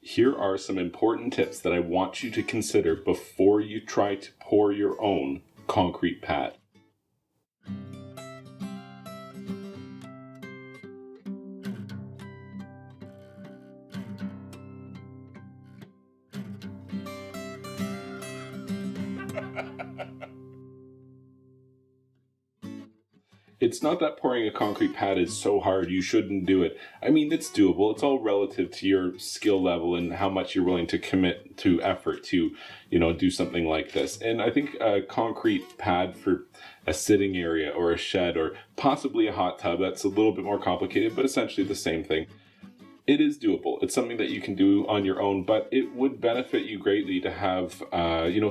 Here are some important tips that I want you to consider before you try to pour your own concrete pad. It's not that pouring a concrete pad is so hard you shouldn't do it. I mean, it's doable. It's all relative to your skill level and how much you're willing to commit to effort to, do something like this. And I think a concrete pad for a sitting area or a shed or possibly a hot tub, that's a little bit more complicated, but essentially the same thing. It is doable. It's something that you can do on your own, but it would benefit you greatly to have,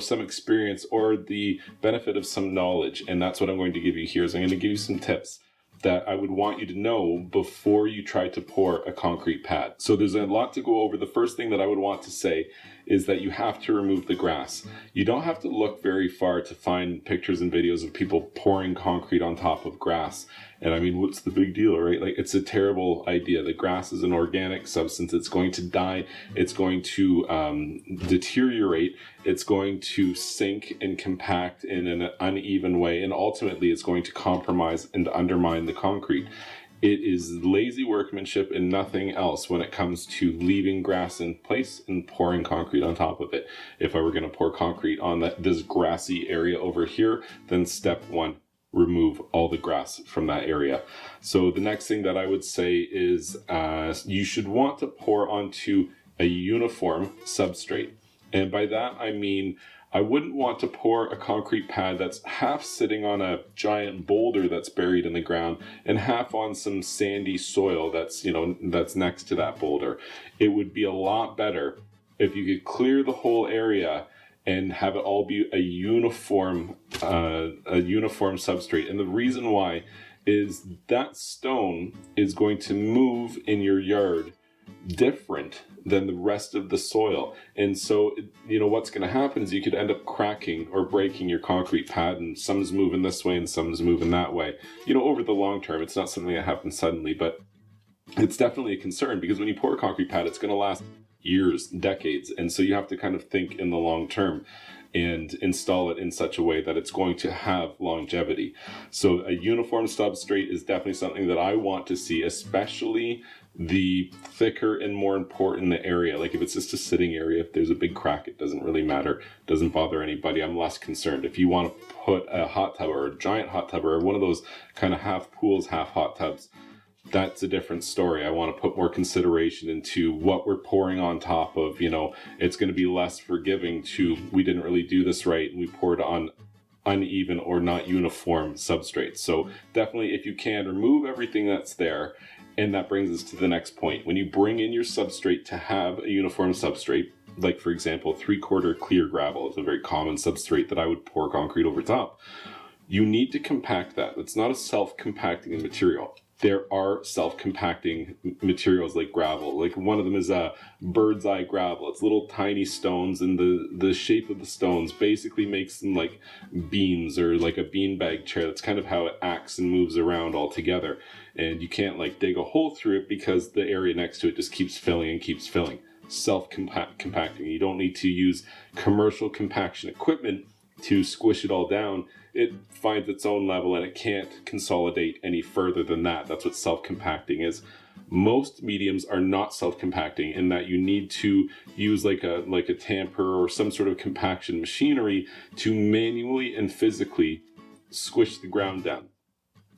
some experience or the benefit of some knowledge. And that's what I'm going to give you here. Is I'm going to give you some tips that I would want you to know before you try to pour a concrete pad. So there's a lot to go over. The first thing that I would want to say is that you have to remove the grass. You don't have to look very far to find pictures and videos of people pouring concrete on top of grass. And I mean, what's the big deal, right? Like, it's a terrible idea. The grass is an organic substance. It's going to die. It's going to deteriorate. It's going to sink and compact in an uneven way. And ultimately, it's going to compromise and undermine the concrete. It is lazy workmanship and nothing else when it comes to leaving grass in place and pouring concrete on top of it. If I were going to pour concrete on this grassy area over here, then step one, remove all the grass from that area. So the next thing that I would say is you should want to pour onto a uniform substrate. And by that, I mean, I wouldn't want to pour a concrete pad that's half sitting on a giant boulder that's buried in the ground and half on some sandy soil that's next to that boulder. It would be a lot better if you could clear the whole area and have it all be a uniform substrate. And the reason why is that stone is going to move in your yard different than the rest of the soil. And so, what's going to happen is you could end up cracking or breaking your concrete pad, and some's moving this way and some's moving that way. Over the long term, it's not something that happens suddenly, but it's definitely a concern because when you pour a concrete pad, it's going to last years, decades. And so you have to kind of think in the long term and install it in such a way that it's going to have longevity. So a uniform substrate is definitely something that I want to see, especially the thicker and more important the area. Like if it's just a sitting area, if there's a big crack, it doesn't really matter. It doesn't bother anybody. I'm less concerned. If you want to put a hot tub or a giant hot tub or one of those kind of half pools, half hot tubs, that's a different story. I want to put more consideration into what we're pouring on top of. It's going to be less forgiving to, we didn't really do this right and we poured on uneven or not uniform substrates. So definitely, if you can, remove everything that's there. And that brings us to the next point. When you bring in your substrate to have a uniform substrate, like for example, 3/4 clear gravel is a very common substrate that I would pour concrete over top. You need to compact that. It's not a self-compacting material. There are self-compacting materials like gravel. Like one of them is a bird's eye gravel. It's little tiny stones, and the shape of the stones basically makes them like beans or like a beanbag chair. That's kind of how it acts and moves around all together. And you can't like dig a hole through it because the area next to it just keeps filling and keeps filling. Self-compacting. You don't need to use commercial compaction equipment to squish it all down. It finds its own level and it can't consolidate any further than that. That's what self-compacting is. Most mediums are not self-compacting in that you need to use like a tamper or some sort of compaction machinery to manually and physically squish the ground down.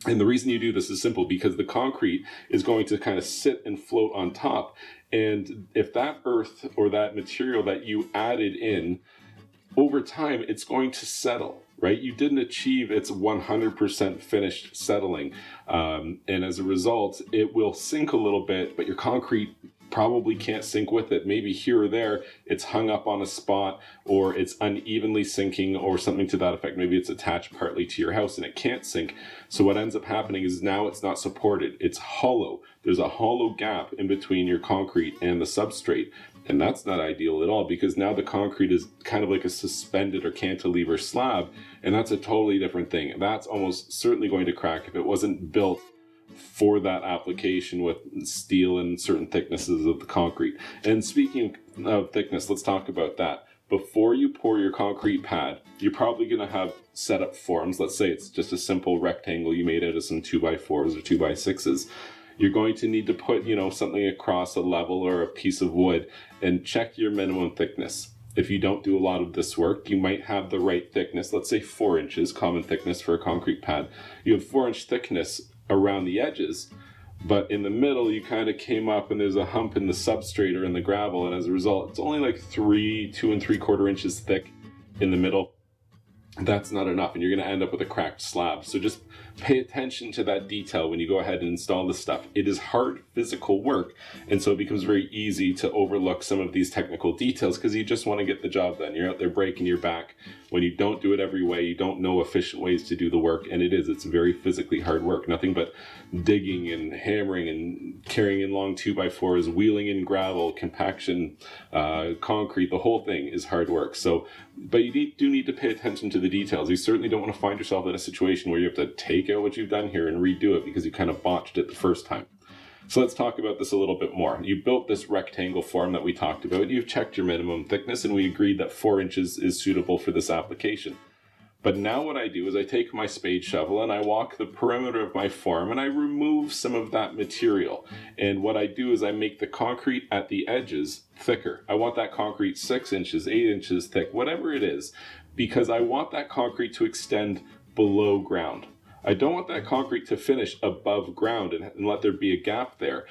And the reason you do this is simple, because the concrete is going to kind of sit and float on top. And if that earth or that material that you added in, over time, it's going to settle, right? You didn't achieve its 100% finished settling. And as a result, it will sink a little bit, but your concrete probably can't sink with it. Maybe here or there, it's hung up on a spot, or it's unevenly sinking, or something to that effect. Maybe it's attached partly to your house and it can't sink. So what ends up happening is now it's not supported. It's hollow. There's a hollow gap in between your concrete and the substrate. And that's not ideal at all, because now the concrete is kind of like a suspended or cantilever slab, and that's a totally different thing. That's almost certainly going to crack if it wasn't built for that application with steel and certain thicknesses of the concrete. And speaking of thickness, let's talk about that. Before you pour your concrete pad, you're probably going to have set up forms. Let's say it's just a simple rectangle you made out of some 2x4s or 2x6s. You're going to need to put, something across a level or a piece of wood and check your minimum thickness. If you don't do a lot of this work, you might have the right thickness, let's say 4 inches, common thickness for a concrete pad. You have 4-inch thickness around the edges, but in the middle you kind of came up and there's a hump in the substrate or in the gravel, and as a result it's only like 2 3/4 inches thick in the middle. That's not enough, and you're going to end up with a cracked slab. So just pay attention to that detail when you go ahead and install this stuff. It is hard physical work, and so it becomes very easy to overlook some of these technical details because you just want to get the job done. You're out there breaking your back. When you don't do it every way, you don't know efficient ways to do the work, and it's very physically hard work. Nothing but digging and hammering and carrying in long 2x4s, wheeling in gravel, compaction, concrete. The whole thing is hard work. So, but you do need to pay attention to the details. You certainly don't want to find yourself in a situation where you have to take out what you've done here and redo it because you kind of botched it the first time. So let's talk about this a little bit more. You built this rectangle form that we talked about. You've checked your minimum thickness, and we agreed that 4 inches is suitable for this application. But now what I do is I take my spade shovel and I walk the perimeter of my form and I remove some of that material. And what I do is I make the concrete at the edges thicker. I want that concrete 6 inches, 8 inches thick, whatever it is, because I want that concrete to extend below ground. I don't want that concrete to finish above ground and let there be a gap there.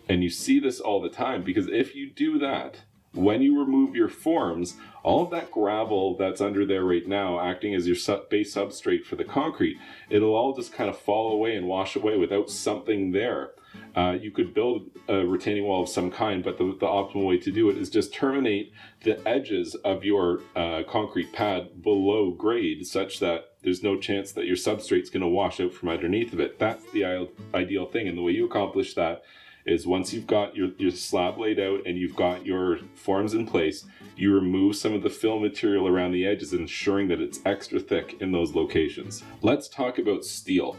And you see this all the time, because if you do that, when you remove your forms, all of that gravel that's under there right now, acting as your base substrate for the concrete, it'll all just kind of fall away and wash away without something there. You could build a retaining wall of some kind, but the optimal way to do it is just terminate the edges of your concrete pad below grade, such that there's no chance that your substrate's going to wash out from underneath of it. That's the ideal thing, and the way you accomplish that is once you've got your slab laid out and you've got your forms in place, you remove some of the fill material around the edges, ensuring that it's extra thick in those locations. Let's talk about steel.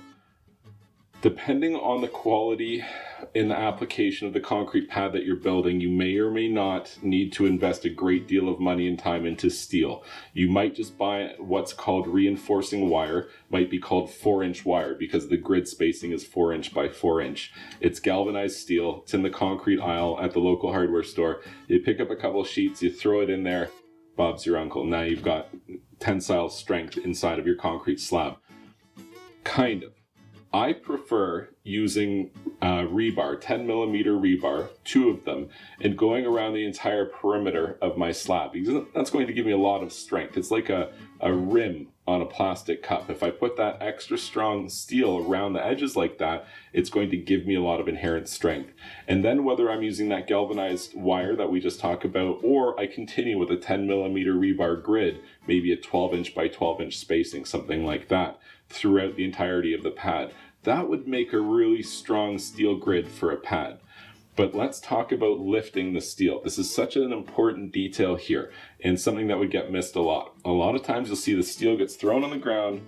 Depending on the quality in the application of the concrete pad that you're building, you may or may not need to invest a great deal of money and time into steel. You might just buy what's called reinforcing wire, might be called 4-inch wire because the grid spacing is 4 inch by 4 inch. It's galvanized steel. It's in the concrete aisle at the local hardware store. You pick up a couple sheets, you throw it in there, Bob's your uncle. Now you've got tensile strength inside of your concrete slab. Kind of. I prefer using rebar, 10 millimeter rebar, 2 of them, and going around the entire perimeter of my slab, because that's going to give me a lot of strength. It's like a rim on a plastic cup. If I put that extra strong steel around the edges like that, it's going to give me a lot of inherent strength. And then whether I'm using that galvanized wire that we just talked about, or I continue with a 10 millimeter rebar grid, maybe a 12 inch by 12 inch spacing, something like that, throughout the entirety of the pad, that would make a really strong steel grid for a pad. But let's talk about lifting the steel. This is such an important detail here, and something that would get missed a lot. A lot of times you'll see the steel gets thrown on the ground,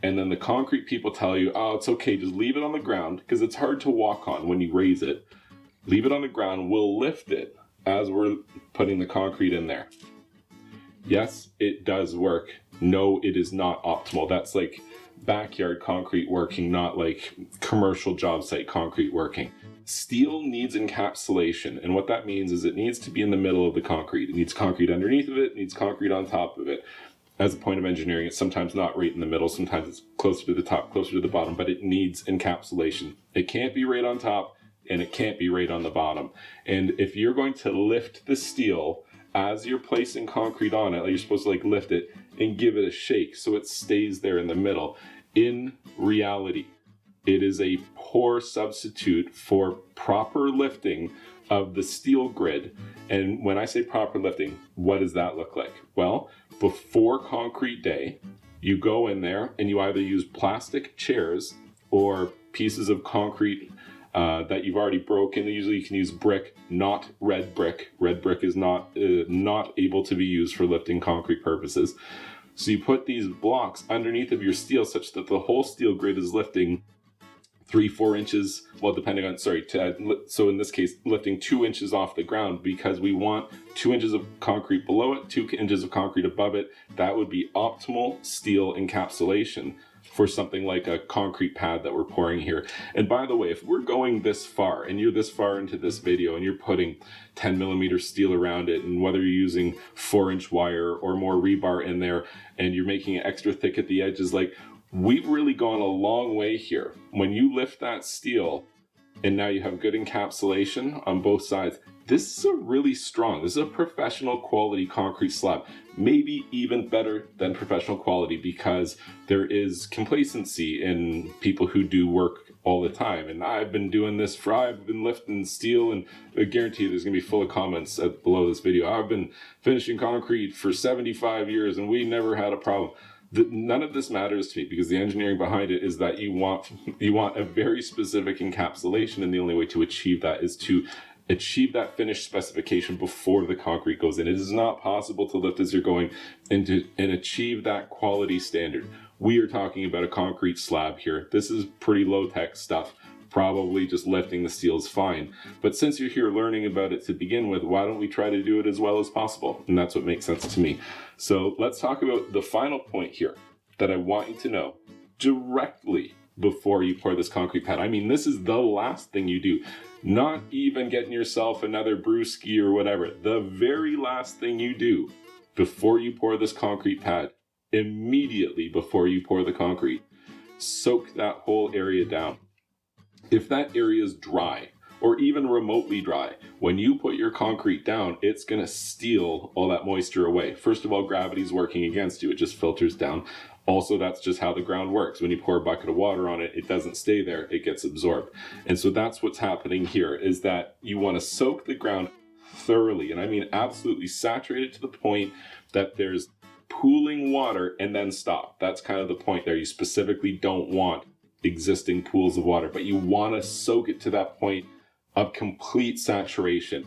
and then the concrete people tell you, oh, it's okay, just leave it on the ground, because it's hard to walk on when you raise it. Leave it on the ground, we'll lift it as we're putting the concrete in there. Yes, it does work. No, it is not optimal. That's like backyard concrete working, not like commercial job site concrete working. Steel needs encapsulation, and what that means is it needs to be in the middle of the concrete. It needs concrete underneath of it, it needs concrete on top of it. As a point of engineering, it's sometimes not right in the middle, sometimes it's closer to the top, closer to the bottom, but it needs encapsulation. It can't be right on top, and it can't be right on the bottom. And if you're going to lift the steel as you're placing concrete on it, you're supposed to like lift it and give it a shake so it stays there in the middle. In reality, it is a poor substitute for proper lifting of the steel grid. And when I say proper lifting, what does that look like? Well, before concrete day, you go in there and you either use plastic chairs or pieces of concrete that you've already broken. Usually you can use brick, not red brick. Red brick is not able to be used for lifting concrete purposes. So you put these blocks underneath of your steel such that the whole steel grid is lifting 3-4 inches, well, depending on, sorry, so in this case, lifting 2 inches off the ground, because we want 2 inches of concrete below it, 2 inches of concrete above it. That would be optimal steel encapsulation for something like a concrete pad that we're pouring here. And by the way, if we're going this far, and you're this far into this video, and you're putting 10mm steel around it, and whether you're using 4-inch wire or more rebar in there, and you're making it extra thick at the edges, like, we've really gone a long way here. When you lift that steel and now you have good encapsulation on both sides, this is a really strong, this is a professional quality concrete slab. Maybe even better than professional quality, because there is complacency in people who do work all the time. And I've been doing this I've been lifting steel, and I guarantee you there's gonna be full of comments below this video. I've been finishing concrete for 75 years and we never had a problem. None of this matters to me, because the engineering behind it is that you want a very specific encapsulation, and the only way to achieve that is to achieve that finished specification before the concrete goes in. It is not possible to lift as you're going and achieve that quality standard. We are talking about a concrete slab here. This is pretty low-tech stuff. Probably just lifting the steel is fine. But since you're here learning about it to begin with, why don't we try to do it as well as possible? And that's what makes sense to me. So let's talk about the final point here that I want you to know directly before you pour this concrete pad. I mean, this is the last thing you do. Not even getting yourself another brewski or whatever. The very last thing you do before you pour this concrete pad, immediately before you pour the concrete, soak that whole area down. If that area is dry, or even remotely dry, when you put your concrete down, it's going to steal all that moisture away. First of all, gravity's working against you. It just filters down. Also, that's just how the ground works. When you pour a bucket of water on it, it doesn't stay there. It gets absorbed. And so that's what's happening here, is that you want to soak the ground thoroughly. And I mean absolutely saturate it to the point that there's pooling water, and then stop. That's kind of the point there. You specifically don't want existing pools of water, but you want to soak it to that point of complete saturation,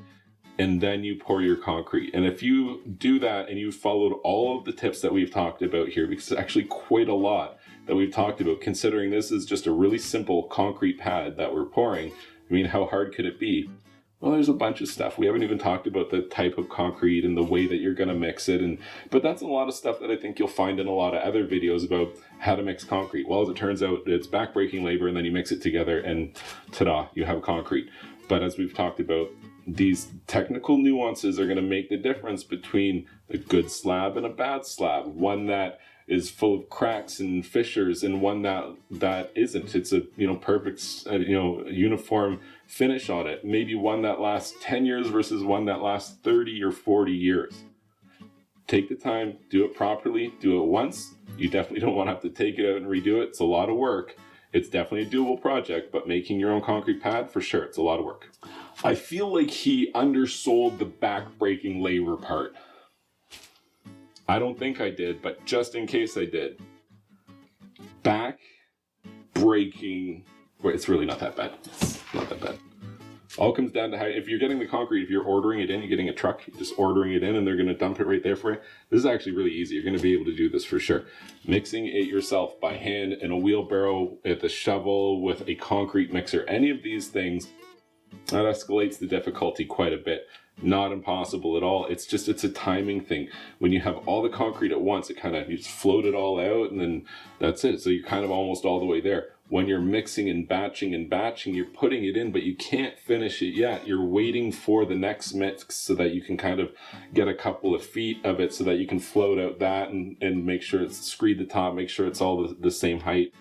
and then you pour your concrete. And if you do that and you've followed all of the tips that we've talked about here, because it's actually quite a lot that we've talked about, considering this is just a really simple concrete pad that we're pouring, I mean, how hard could it be? Well, there's a bunch of stuff. We haven't even talked about the type of concrete and the way that you're going to mix it. But that's a lot of stuff that I think you'll find in a lot of other videos about how to mix concrete. Well, as it turns out, it's backbreaking labor, and then you mix it together and ta-da, you have concrete. But as we've talked about, these technical nuances are going to make the difference between a good slab and a bad slab. One that is full of cracks and fissures, and one that isn't. It's a perfect uniform finish on it. Maybe one that lasts 10 years versus one that lasts 30 or 40 years. Take the time, do it properly, do it once. You definitely don't want to have to take it out and redo it. It's a lot of work. It's definitely a doable project, but making your own concrete pad, for sure, it's a lot of work. I feel like he undersold the back-breaking labor part. I don't think I did, but just in case I did. Back-breaking, well, it's really not that bad. It's not that bad. All comes down to how, if you're getting the concrete, if you're ordering it in, you're getting a truck, you're just ordering it in and they're going to dump it right there for you. This is actually really easy. You're going to be able to do this for sure. Mixing it yourself by hand in a wheelbarrow, with a shovel, with a concrete mixer, any of these things, that escalates the difficulty quite a bit. Not impossible at all. It's a timing thing. When you have all the concrete at once, you just float it all out, and then that's it. So you're kind of almost all the way there. When you're mixing and batching, you're putting it in, but you can't finish it yet. You're waiting for the next mix so that you can kind of get a couple of feet of it, so that you can float out that and make sure it's screed the top, make sure it's all the same height.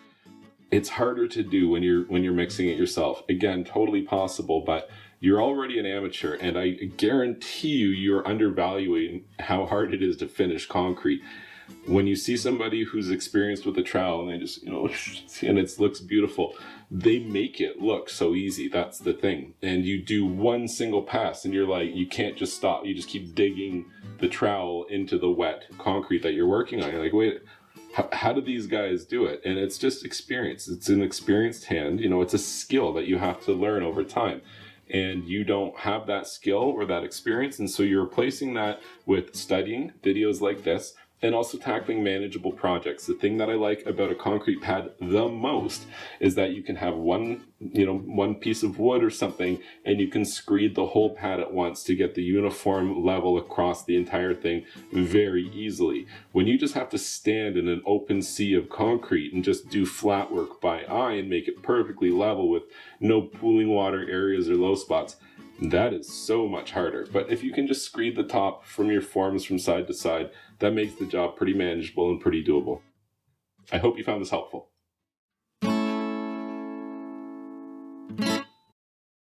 It's harder to do when you're mixing it yourself. Again, totally possible, but you're already an amateur, and I guarantee you're undervaluing how hard it is to finish concrete. When you see somebody who's experienced with a trowel and they just, and it looks beautiful, they make it look so easy. That's the thing. And you do one single pass and you're like, you can't just stop. You just keep digging the trowel into the wet concrete that you're working on. You're like, wait, how do these guys do it? And it's just experience. It's an experienced hand. It's a skill that you have to learn over time. And you don't have that skill or that experience. And so you're replacing that with studying videos like this, and also tackling manageable projects. The thing that I like about a concrete pad the most is that you can have one piece of wood or something, and you can screed the whole pad at once to get the uniform level across the entire thing very easily. When you just have to stand in an open sea of concrete and just do flat work by eye and make it perfectly level with no pooling water areas or low spots, that is so much harder. But if you can just screed the top from your forms from side to side, that makes the job pretty manageable and pretty doable. I hope you found this helpful.